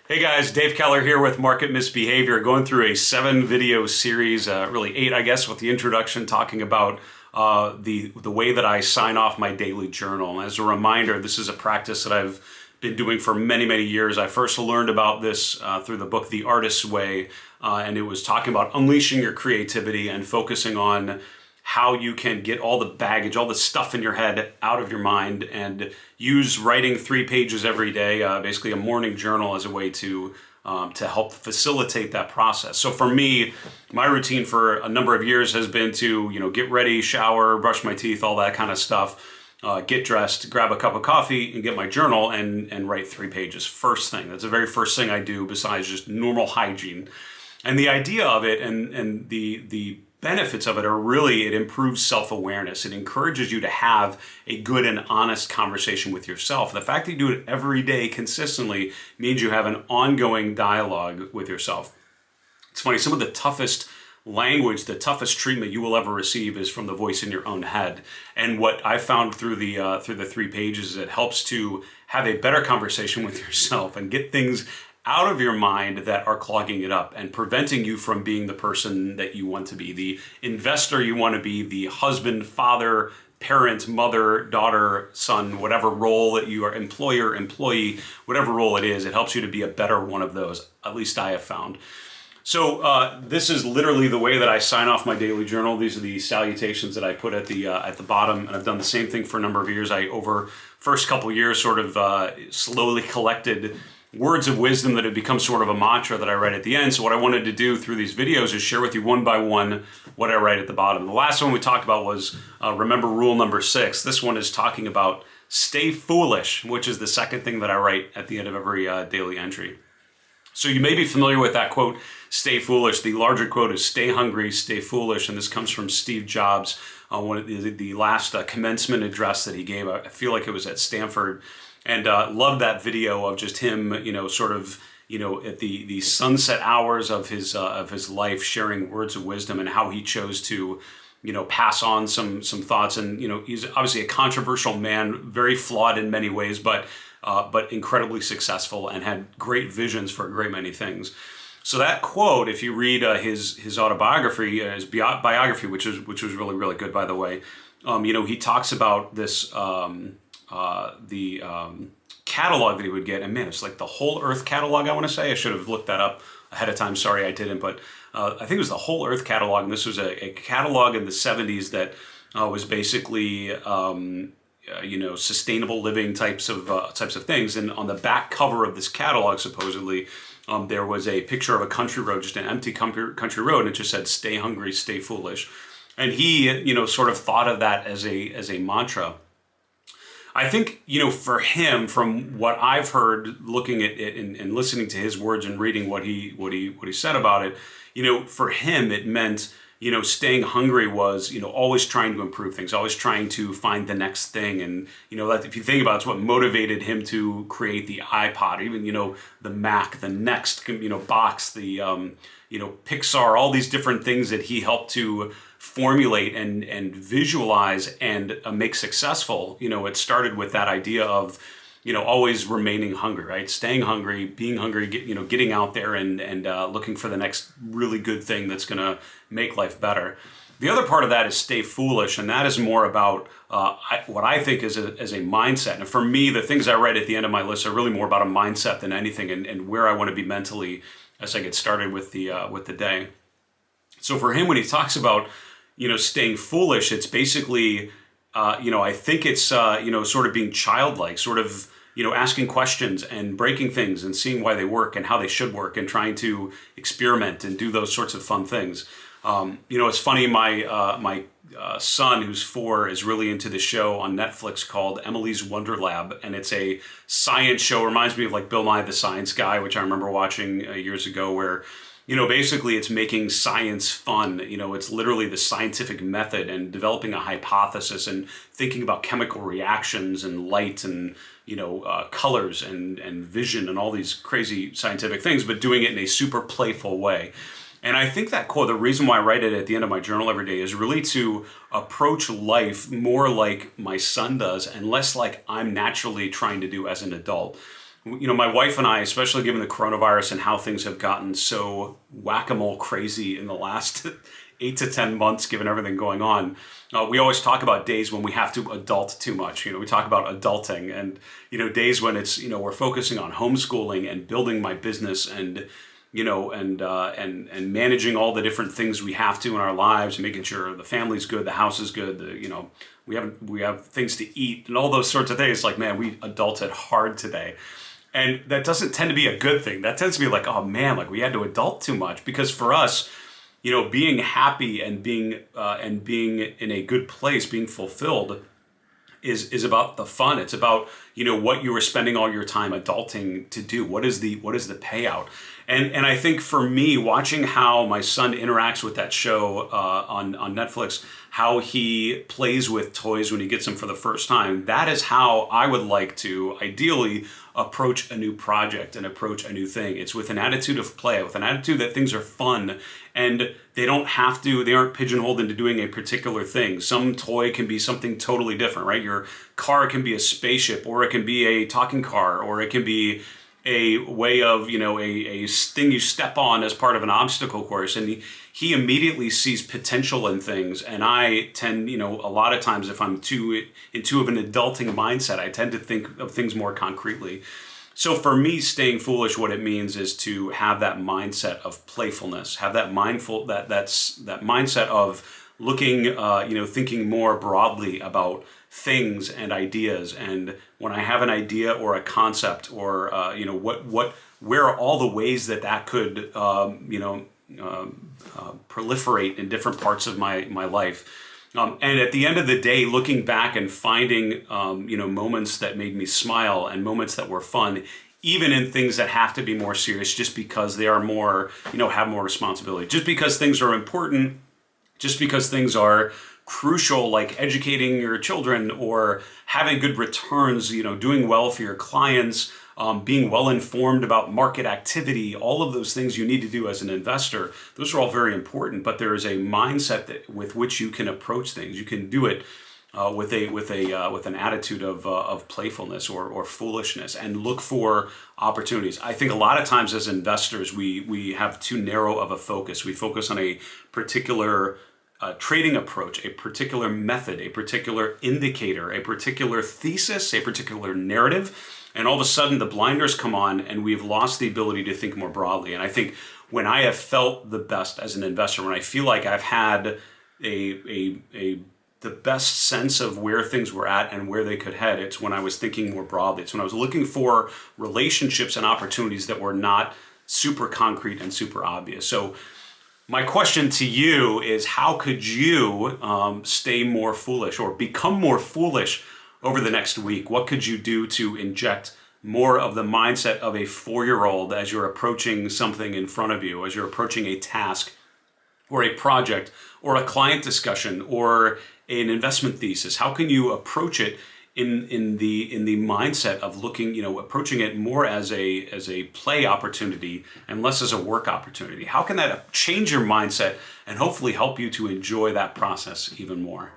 Hey guys, Dave Keller here with Market Misbehavior, going through a 7-video series, really 8, I guess, with the introduction talking about the way that I sign off my daily journal. And as a reminder, this is a practice that I've been doing for many, many years. I first learned about this through the book The Artist's Way, and it was talking about unleashing your creativity and focusing on how you can get all the baggage, all the stuff in your head out of your mind, and use writing 3 pages every day, basically a morning journal, as a way to help facilitate that process. So for me, my routine for a number of years has been to get ready, shower, brush my teeth, all that kind of stuff, get dressed, grab a cup of coffee, and get my journal and write 3 pages first thing. That's the very first thing I do besides just normal hygiene. And the idea of it and the benefits of it are really, it improves self-awareness. It encourages you to have a good and honest conversation with yourself. The fact that you do it every day consistently means you have an ongoing dialogue with yourself. It's funny, some of the toughest language, the toughest treatment you will ever receive is from the voice in your own head. And what I found through the 3 pages is it helps to have a better conversation with yourself and get things out of your mind that are clogging it up and preventing you from being the person that you want to be, the investor you want to be, the husband, father, parent, mother, daughter, son, whatever role that you are, employer, employee, whatever role it is, it helps you to be a better one of those. At least I have found. So this is literally the way that I sign off my daily journal. These are the salutations that I put at the bottom, and I've done the same thing for a number of years. I, over first couple years, sort of slowly collected words of wisdom that have become sort of a mantra that I write at the end. So what I wanted to do through these videos is share with you one by one what I write at the bottom. The last one we talked about was remember rule number 6. This one is talking about stay foolish, which is the second thing that I write at the end of every daily entry. So you may be familiar with that quote, stay foolish. The larger quote is stay hungry, stay foolish. And this comes from Steve Jobs, one of the last commencement address that he gave. I feel like it was at Stanford. And loved that video of just him, sort of, at the sunset hours of his life, sharing words of wisdom and how he chose to, pass on some thoughts. And he's obviously a controversial man, very flawed in many ways, but incredibly successful and had great visions for a great many things. So that quote, if you read his autobiography, his biography, which was really, really good, by the way, he talks about this. The catalog that he would get, and man, it's like the Whole Earth catalog, I want to say. I should have looked that up ahead of time. Sorry, I didn't, but I think it was the Whole Earth catalog, and this was a catalog in the 70s that was basically sustainable living types of things. And on the back cover of this catalog, supposedly, there was a picture of a country road, just an empty country road, and it just said, "Stay hungry, stay foolish." And he, sort of thought of that as a mantra. I think, for him, from what I've heard, looking at it and listening to his words and reading what he said about it, for him it meant, staying hungry was, always trying to improve things, always trying to find the next thing. And, that, if you think about it, it's what motivated him to create the iPod, even, the Mac, the Next, box, the, Pixar, all these different things that he helped to formulate and visualize and make successful. It started with that idea of, always remaining hungry, right? Staying hungry, being hungry, getting out there and looking for the next really good thing that's going to make life better. The other part of that is stay foolish, and that is more about what I think is as a mindset. And for me, the things I write at the end of my list are really more about a mindset than anything, and where I want to be mentally as I get started with the day. So for him, when he talks about staying foolish, it's basically, I think it's, sort of being childlike, sort of, asking questions and breaking things and seeing why they work and how they should work and trying to experiment and do those sorts of fun things. It's funny, my son, who's 4, is really into this show on Netflix called Emily's Wonder Lab, and it's a science show. Reminds me of like Bill Nye the Science Guy, which I remember watching years ago, where basically it's making science fun. It's literally the scientific method and developing a hypothesis and thinking about chemical reactions and light and, colors and vision and all these crazy scientific things, but doing it in a super playful way. And I think that quote, the reason why I write it at the end of my journal every day is really to approach life more like my son does and less like I'm naturally trying to do as an adult. my wife and I, especially given the coronavirus and how things have gotten so whack-a-mole crazy in the last 8 to 10 months, given everything going on, we always talk about days when we have to adult too much. We talk about adulting and, days when it's, we're focusing on homeschooling and building my business and, and managing all the different things we have to in our lives, making sure the family's good, the house is good, we have things to eat and all those sorts of things. Like, man, we adulted hard today. And that doesn't tend to be a good thing. That tends to be like, oh man, like we had to adult too much. Because for us, being happy and being in a good place, being fulfilled is about the fun. It's about, what you were spending all your time adulting to do. What is the payout? And I think for me, watching how my son interacts with that show on Netflix, how he plays with toys when he gets them for the first time, that is how I would like to ideally approach a new project and approach a new thing. It's with an attitude of play, with an attitude that things are fun and they aren't pigeonholed into doing a particular thing. Some toy can be something totally different, right? Your car can be a spaceship, or it can be a talking car, or it can be a way of, a thing you step on as part of an obstacle course. And he immediately sees potential in things. And I tend, a lot of times if I'm into of an adulting mindset, I tend to think of things more concretely. So for me, staying foolish, what it means is to have that mindset of playfulness, have that that mindset of looking, thinking more broadly about things and ideas. And when I have an idea or a concept or, where are all the ways that could, proliferate in different parts of my life. And at the end of the day, looking back and finding, moments that made me smile and moments that were fun, even in things that have to be more serious, just because they are more, have more responsibility, just because things are important, just because things are crucial, like educating your children or having good returns, doing well for your clients, being well informed about market activity, all of those things you need to do as an investor. Those are all very important, but there is a mindset with which you can approach things. You can do it with an attitude of playfulness or foolishness, and look for opportunities. I think a lot of times as investors, we have too narrow of a focus. We focus on a particular trading approach, a particular method, a particular indicator, a particular thesis, a particular narrative, and all of a sudden the blinders come on and we've lost the ability to think more broadly. And I think when I have felt the best as an investor, when I feel like I've had the best sense of where things were at and where they could head, it's when I was thinking more broadly. It's when I was looking for relationships and opportunities that were not super concrete and super obvious. So my question to you is, how could you stay more foolish or become more foolish over the next week? What could you do to inject more of the mindset of a 4-year-old as you're approaching something in front of you, as you're approaching a task or a project or a client discussion or an investment thesis? How can you approach it in the mindset of looking, approaching it more as a play opportunity and less as a work opportunity? How can that change your mindset and hopefully help you to enjoy that process even more?